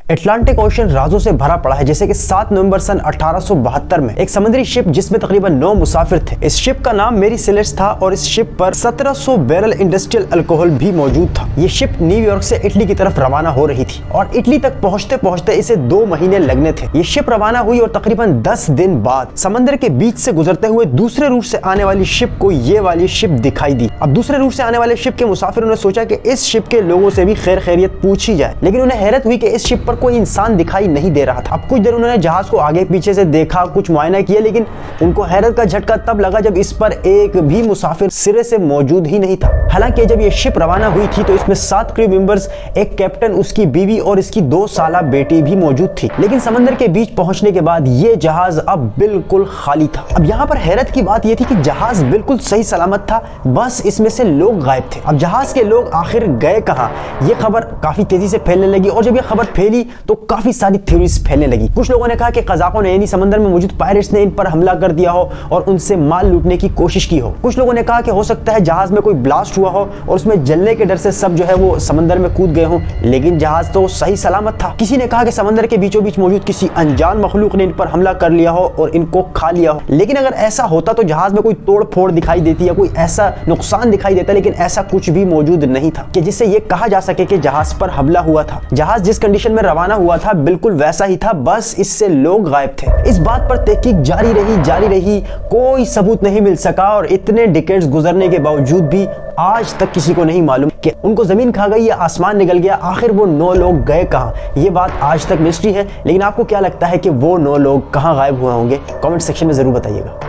Atlantic ocean राजों से भरा पड़ा है, जैसे कि 7 नवंबर सन 1872 में एक समुद्री शिप जिसमें तकरीबन 9 मुसाफिर थे। इस शिप का नाम मेरी सेलेस था और इस शिप पर 1700 बैरल इंडस्ट्रियल अल्कोहल भी मौजूद था। ये शिप न्यूयॉर्क से इटली की तरफ रवाना हो रही थी और इटली तक पहुंचते पहुंचते इसे 2 महीने लगने थे। ये शिप रवाना हुई और तकरीबन 10 दिन बाद समंदर के बीच से गुजरते हुए दूसरे रूट से आने वाली शिप को ये वाली शिप दिखाई दी। अब दूसरे रूट से आने वाले शिप के मुसाफिरों ने सोचा कि इस शिप के लोगों से भी खैर खैरियत पूछी जाए, लेकिन उन्हें हैरत हुई कि इस शिप पर कोई इंसान दिखाई नहीं दे रहा था। अब कुछ देर उन्होंने जहाज को आगे पीछे से देखा, कुछ मुआयना किया, लेकिन उनको हैरत का झटका तब लगा जब इस पर एक भी मुसाफिर सिरे से मौजूद ही नहीं था। हालांकि जब ये शिप रवाना हुई थी तो इसमें 7 क्रू मेंबर्स, एक कैप्टन, उसकी बीवी और इसकी 2 साला बेटी भी मौजूद थी। लेकिन समंदर के बीच पहुंचने के बाद ये जहाज अब बिल्कुल खाली था। अब यहाँ पर हैरत की बात ये थी कि जहाज बिल्कुल सही सलामत था, बस इसमें से लोग गायब थे। अब जहाज के लोग आखिर गए कहाँ, ये खबर काफी तेजी से फैलने लगी और जब ये खबर फैली तो काफी सारी थ्योरीज फैलने लगी। कुछ लोगों ने कहा कि कज़ाकों ने यानी समंदर में मौजूद पायरेट्स ने इन पर हमला कर दिया हो और उनसे माल लूटने की कोशिश की हो। कुछ लोगों ने कहा कि हो सकता है जहाज में कोई ब्लास्ट हुआ हो और उसमें जलने के डर से सब जो है वो समंदर में कूद गए हों, लेकिन जहाज तो सही सलामत था। किसी ने कहा कि समंदर के बीचों बीच मौजूद किसी अनजान मखलूक ने इन पर हमला कर लिया हो और इनको खा लिया हो। लेकिन अगर ऐसा होता तो जहाज में कोई तोड़ फोड़ दिखाई देती या कोई ऐसा नुकसान दिखाई देता, लेकिन ऐसा कुछ भी मौजूद नहीं था कि जिससे ये कहा जा सके कि जहाज पर हमला हुआ था। जहाज जिस कंडीशन में रवाना हुआ था बिल्कुल वैसा ही था, बस इससे लोग गायब थे। इस बात पर तहकीक जारी रही, कोई सबूत नहीं मिल सका और इतने डिकेड्स गुजरने के बावजूद भी आज तक किसी को नहीं मालूम कि उनको जमीन खा गई या आसमान निगल गया, आखिर वो 9 लोग गए कहाँ। ये बात आज तक मिस्ट्री है। लेकिन आपको क्या लगता है कि वो 9 लोग कहाँ गायब हुए होंगे? कमेंट सेक्शन में जरूर बताइएगा।